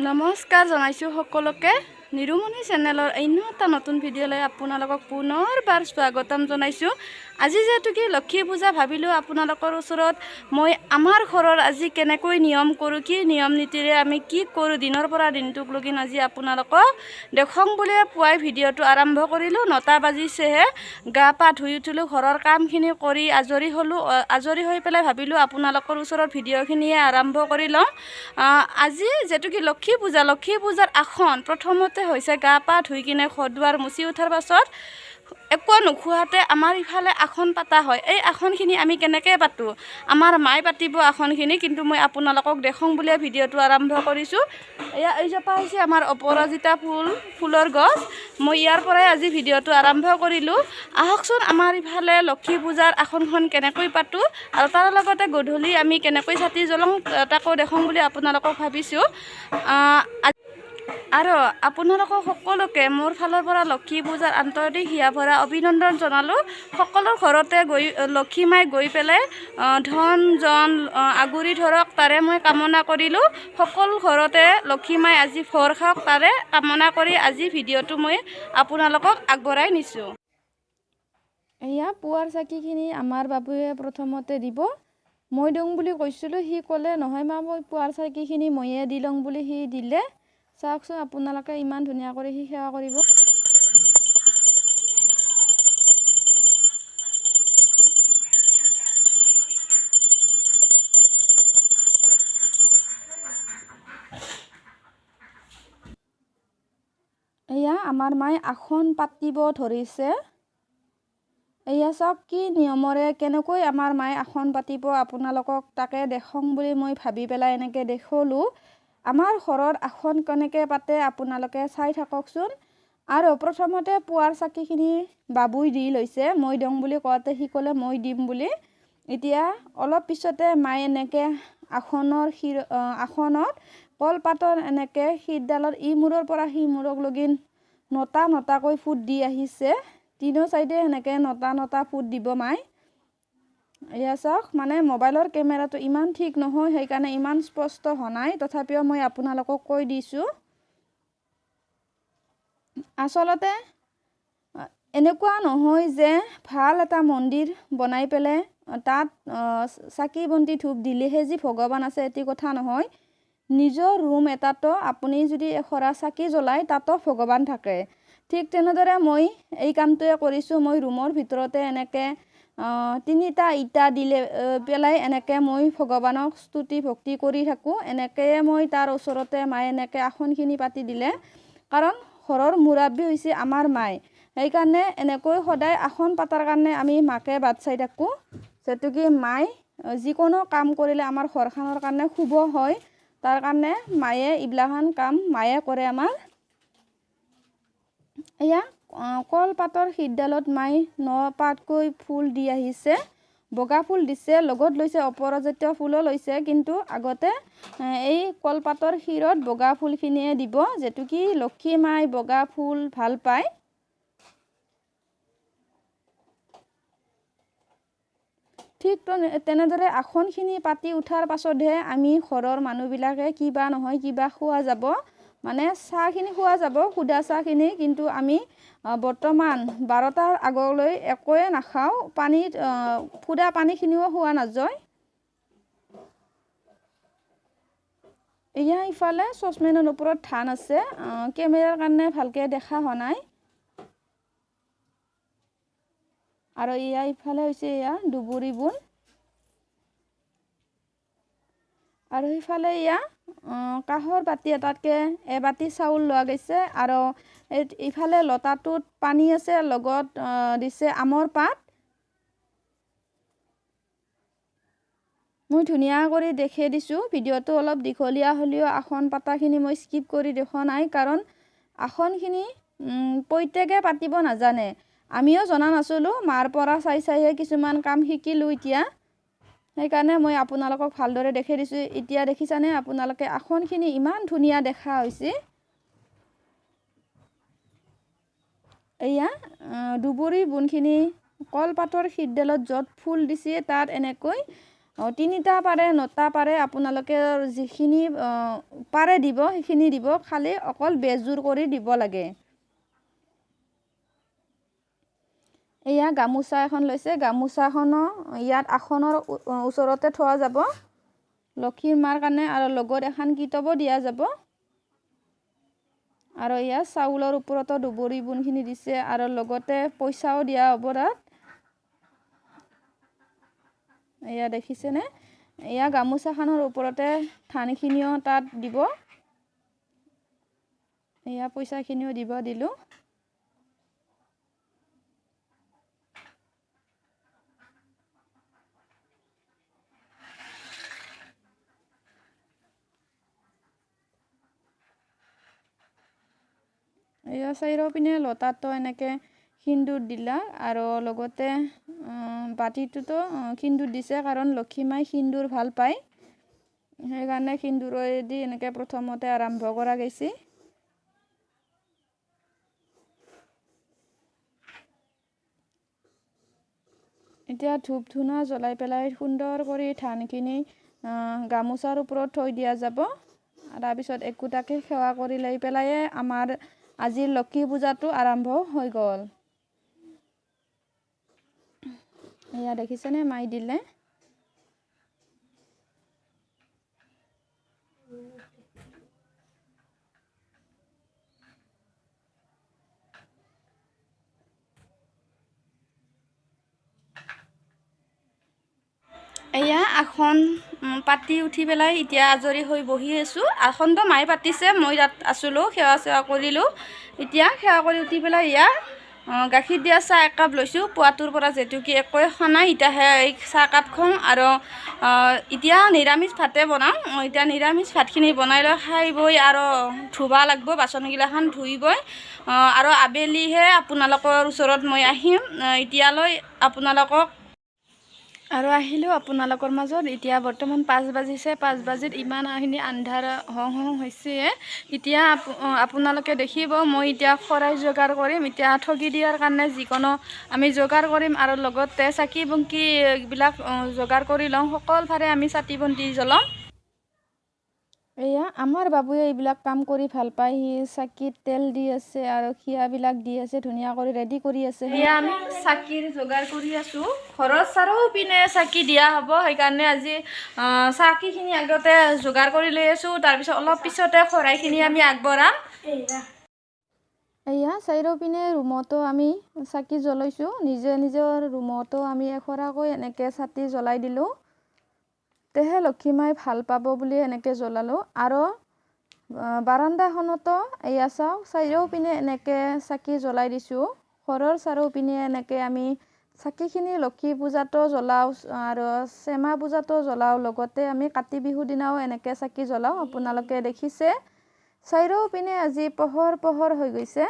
নমস্কাৰ জনাইছো সকলোকে নিৰুমণি চেনেলৰ অন্য এটা নতুন ভিডিঅ'লৈ আপোনালোকক পুনৰবাৰ স্বাগতম জনাইছো। আজি যেহেতু কি লক্ষ্মী পূজা ভাবিলোঁ আপোনালোকৰ ওচৰত মই আমাৰ ঘৰৰ আজি কেনেকৈ নিয়ম কৰোঁ, কি নিয়ম নীতিৰে আমি কি কৰোঁ দিনৰ পৰা দিনটোক লগিন আজি আপোনালোকক দেখুৱাম বুলি পুৱাই ভিডিঅ'টো আৰম্ভ কৰিলোঁ। 9টা বাজিছেহে, গা পা ধুই উঠিলোঁ, ঘৰৰ কামখিনি কৰি আজৰি হ'লোঁ। আজৰি হৈ পেলাই ভাবিলোঁ আপোনালোকৰ ওচৰত ভিডিঅ'খিনিয়ে আৰম্ভ কৰি লওঁ। আজি যেহেতু কি লক্ষ্মী পূজাৰ আসন প্ৰথমতে হৈছে গা পা ধুই কিনে ঘৰ দুৱাৰ মুচি উঠাৰ পাছত একো নোখোৱাতে আমাৰ ইফালে আসন পাতা হয়। এই আসনখিনি আমি কেনেকৈ পাতোঁ, আমাৰ মায়ে পাতিব আসনখিনি, কিন্তু মই আপোনালোকক দেখুৱাম বুলিয়ে ভিডিঅ'টো আৰম্ভ কৰিছোঁ। এয়া এইজোপা হৈছে আমাৰ অপৰাজিতা ফুলৰ গছ। মই ইয়াৰ পৰাই আজি ভিডিঅ'টো আৰম্ভ কৰিলোঁ। আহকচোন আমাৰ ইফালে লক্ষ্মী পূজাৰ আসনখন কেনেকৈ পাতোঁ আৰু তাৰ লগতে গধূলি আমি কেনেকৈ চাকি জ্বলাওঁ তাকো দেখুৱাম বুলি আপোনালোকক ভাবিছোঁ। আৰু আপোনালোকক সকলোকে মোৰ ফালৰ পৰা লক্ষ্মী পূজাৰ আন্তৰিক হিয়া ভৰা অভিনন্দন জনালোঁ। সকলো ঘৰতে গৈ লক্ষ্মী মাই গৈ পেলাই ধন জন আগুৰি ধৰক তাৰে মই কামনা কৰিলোঁ। সকলো ঘৰতে লক্ষ্মী মাই আজি ভৰ খাওক তাৰে কামনা কৰি আজি ভিডিঅ'টো মই আপোনালোকক আগবঢ়াই নিছোঁ। এয়া পুৱাৰ চাকিখিনি আমাৰ বাবুৱে প্ৰথমতে দিব। মই দিওঁ বুলি কৈছিলোঁ, সি ক'লে নহয় মা মই পুৱাৰ চাকিখিনি ময়ে দি লওঁ বুলি সি দিলে। চাওকচোন আপোনালোকে ইমান ধুনীয়া কৰি সি সেৱা কৰিব। এয়া আমাৰ মায়ে আসন পাতিব ধৰিছে। এয়া চাওক কি নিয়মৰে কেনেকৈ আমাৰ মায়ে আসন পাতিব আপোনালোকক তাকে দেখুৱাম বুলি মই ভাবি পেলাই এনেকৈ দেখুৱালোঁ। আমাৰ ঘৰৰ আসন কেনেকৈ পাতে আপোনালোকে চাই থাককচোন। আৰু প্ৰথমতে পুৱাৰ চাকিখিনি বাবুই দি লৈছে, মই দিওঁ বুলি কওঁতে সি ক'লে মই দিম বুলি। এতিয়া অলপ পিছতে মায়ে এনেকৈ আসনত কলপাতৰ এনেকৈ শীতডালত ইমূৰৰ পৰা সিমূৰক লগিন নটাকৈ ফুট দি আহিছে। তিনিও চাইডে এনেকৈ নটা ফুট দিব মাই। এয়া চাওক, মানে মোবাইলৰ কেমেৰাটো ইমান ঠিক নহয়, সেইকাৰণে ইমান স্পষ্ট হোৱা নাই, তথাপিও মই আপোনালোকক কৈ দিছোঁ। আচলতে এনেকুৱা নহয় যে ভাল এটা মন্দিৰ বনাই পেলাই তাত চাকি বন্তি ধূপ দিলেহে যি ভগৱান আছে এটি কথা নহয়। নিজৰ ৰুম এটাতো আপুনি যদি এশৰা চাকি জ্বলায় তাতো ভগৱান থাকে। ঠিক তেনেদৰে মই এই কামটোৱে কৰিছোঁ। মই ৰুমৰ ভিতৰতে এনেকৈ 3টা ইটা দিলে পেলাই এনেকৈ মই ভগৱানক স্তুতি ভক্তি কৰি থাকোঁ। এনেকৈয়ে মই তাৰ ওচৰতে মায়ে এনেকৈ আসনখিনি পাতি দিলে, কাৰণ ঘৰৰ মুৰব্বী হৈছে আমাৰ মায়ে, সেইকাৰণে এনেকৈ সদায় আসন পাতাৰ কাৰণে আমি মাকে বাট চাই থাকোঁ। যিহেতু কি মায়ে যিকোনো কাম কৰিলে আমাৰ ঘৰখনৰ কাৰণে শুভ হয়, তাৰ কাৰণে মায়ে এইবিলাখান কাম মায়ে কৰে আমাৰ। এয়া কলপাতৰ শীতডালত মাই 9 পাতকৈ ফুল দি আহিছে। বগা ফুল দিছে, লগত লৈছে অপৰাজিতা ফুলো লৈছে, কিন্তু আগতে এই কলপাতৰ শিৰত বগা ফুলখিনিয়ে দিব, যিহেতু কি লক্ষ্মী মাই বগা ফুল ভাল পায়। ঠিক তেনেদৰে আসনখিনি পাতি উঠাৰ পাছতহে আমি ঘৰৰ মানুহবিলাকে কিবা নহয় কিবা খোৱা যাব, মানে চাহখিনি খোৱা যাব, সুদা চাহখিনি। কিন্তু আমি বৰ্তমান 12টাৰ আগলৈ একোৱে নাখাওঁ, সুদা পানীখিনিও খোৱা নাযায়। এয়া ইফালে চচপেনৰ ওপৰত ধান আছে, কেমেৰাৰ কাৰণে ভালকৈ দেখা হোৱা নাই। আৰু এয়া ইফালে হৈছে এয়া দুবৰি বোন, আৰু সিফালে এয়া কাঁহৰ বাতি এটাতকৈ এবাতি চাউল লোৱা গৈছে। আৰু ইফালে লতাটোত পানী আছে, লগত দিছে আমৰ পাত। মই ধুনীয়া কৰি দেখাই দিছোঁ। ভিডিঅ'টো অলপ দীঘলীয়া হ'লেও আসন পাতাখিনি মই স্কিপ কৰি দেখুওৱা নাই, কাৰণ আসনখিনি প্ৰত্যেকে পাতিব নাজানে। আমিও জনা নাছিলোঁ, মাৰ পৰা চাইহে কিছুমান কাম শিকিলোঁ এতিয়া। সেইকাৰণে মই আপোনালোকক ভালদৰে দেখাই দিছোঁ। এতিয়া দেখিছানে আপোনালোকে আসনখিনি ইমান ধুনীয়া দেখা হৈছে। এয়া দুবৰি বোনখিনি কলপাতৰ শীতডালত য'ত ফুল দিছে তাত এনেকৈ তিনিটা পাৰে 9টা পাৰে আপোনালোকে যিখিনি পাৰে দিব সেইখিনি দিব খালি অকল বেজোৰ কৰি দিব লাগে এয়া গামোচা এখন লৈছে গামোচাখনো ইয়াত আসনৰ ওচৰতে থোৱা যাব লক্ষীৰ মাৰ কাৰণে আৰু লগত এখন কিতাপ দিয়া যাব আৰু ইয়া চাউলৰ ওপৰতো দুবৰি বুনখিনি দিছে আৰু লগতে পইচাও দিয়া হ'ব তাত এয়া দেখিছেনে এয়া গামোচাখনৰ ওপৰতে ধানখিনিও তাত দিব এয়া পইচাখিনিও দিলো এয়া চাইৰ পিনে লতাটো এনেকে সিন্দুৰ দিলা আৰু লগতে বাটিটোতো সিন্দুৰ দিছে কাৰণ লক্ষী মাই সিন্দুৰ ভাল পায় সেইকাৰণে সিন্দুৰেদি এনেকে প্ৰথমতে আৰম্ভ কৰা গৈছে এতিয়া ধূপ ধুনা জ্বলাই পেলাই সুন্দৰ কৰি ধানখিনি গামোচাৰ ওপৰত থৈ দিয়া যাব তাৰ পিছত একোটাকে সেৱা কৰি লৈ পেলাই আমাৰ আজি লক্ষী পূজাটো আৰম্ভ হৈ গ'ল এয়া দেখিছেনে মাই দিলে এয়া আসন পাতি উঠি পেলাই এতিয়া আজৰি হৈ বহি আছোঁ আসনটো মায়ে পাতিছে মই তাত আছিলোঁ সেৱা কৰিলোঁ এতিয়া সেৱা কৰি উঠি পেলাই ইয়াৰ গাখীৰ দিয়া চাহ একাপ লৈছোঁ পুৱাটোৰ পৰা যিহেতু কি একোৱে খোৱা নাই এতিয়াহে এই চাহ একাপ খাওঁ আৰু এতিয়া নিৰামিষ ভাতে বনাম এতিয়া নিৰামিষ ভাতখিনি বনাই লৈ খাই বৈ আৰু ধুব লাগিব বাচনগিলাখন ধুই বৈ আৰু আবেলিহে আপোনালোকৰ ওচৰত মই আহিম এতিয়ালৈ আপোনালোকক আৰু আহিলোঁ আপোনালোকৰ মাজত এতিয়া বৰ্তমান 5 বাজিছে 5 বাজিত ইমানখিনি আন্ধাৰ হং হৈছে এতিয়া আপোনালোকে দেখিব মই এতিয়া শৰাই যোগাৰ কৰিম এতিয়া ঠগি দিয়াৰ কাৰণে যিকোনো আমি যোগাৰ কৰিম আৰু লগতে চাকি বন্তি এইবিলাক যোগাৰ কৰি লওঁ সকলোফালে আমি চাকি বন্তি জ্বলাম এয়া আমাৰ বাবুয়ে এইবিলাক কাম কৰি ভাল পায় সি চাকিত তেল দি আছে আৰু খিয়াবিলাক দি আছে ধুনীয়া কৰি ৰেডি কৰি আছে এয়া আমি চাকিৰ যোগাৰ কৰি আছোঁ ঘৰৰ চাৰিওপিনে চাকি দিয়া হ'ব সেইকাৰণে আজি চাকিখিনি আগতে যোগাৰ কৰি লৈ আছোঁ তাৰপিছত অলপ পিছতে শৰাইখিনি আমি আগবঢ়াম এয়া চাৰিওপিনে ৰুমতো আমি চাকি জ্বলাইছোঁ নিজৰ ৰুমতো আমি এখৰাকৈ এনেকৈ চাকি জ্বলাই দিলোঁ তেহে লক্ষী মাই ভাল পাব বুলি এনেকৈ জ্বলালোঁ আৰু বাৰান্দাখনতো এয়া চাওঁ চাৰিওপিনে এনেকৈ চাকি জ্বলাই দিছোঁ ঘৰৰ চাৰিওপিনে এনেকৈ আমি চাকিখিনি লক্ষী পূজাতো জ্বলাওঁ আৰু চেমা পূজাতো জ্বলাওঁ লগতে আমি কাতি বিহুৰ দিনাও এনেকৈ চাকি জ্বলাওঁ আপোনালোকে দেখিছে চাৰিওপিনে আজি পোহৰ হৈ গৈছে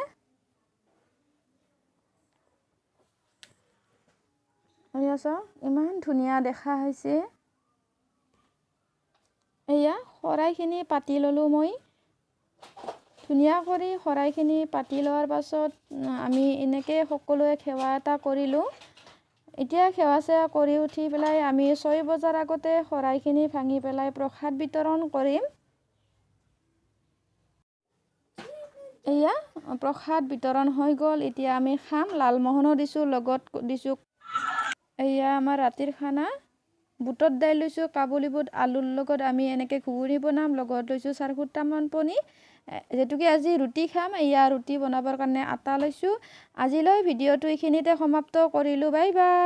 এয়া চাওঁ ইমান ধুনীয়া দেখা হৈছে এয়া শৰাইখিনি পাতি ল'লোঁ মই ধুনীয়া কৰি শৰাইখিনি পাতি লোৱাৰ পাছত আমি এনেকৈ সকলোৱে সেৱা এটা কৰিলোঁ এতিয়া সেৱা চেৱা কৰি উঠি পেলাই আমি 6 বজাৰ আগতে শৰাইখিনি ভাঙি পেলাই প্ৰসাদ বিতৰণ কৰিম এয়া প্ৰসাদ বিতৰণ হৈ গ'ল এতিয়া আমি খাম লালমোহনো দিছোঁ লগত দিছোঁ এয়া আমাৰ ৰাতিৰ খানা বুটৰ দাইল লৈছোঁ কাবুলী বুট আলুৰ লগত আমি এনেকৈ ঘুগুনি বনাম লগত লৈছোঁ 4 ফুটামান পনী যেতুকে আজি ৰুটি খাম এয়া ৰুটি বনাবৰ কাৰণে আটা লৈছোঁ আজিলৈ ভিডিঅ'টো এইখিনিতে সমাপ্ত কৰিলোঁ বাই বাই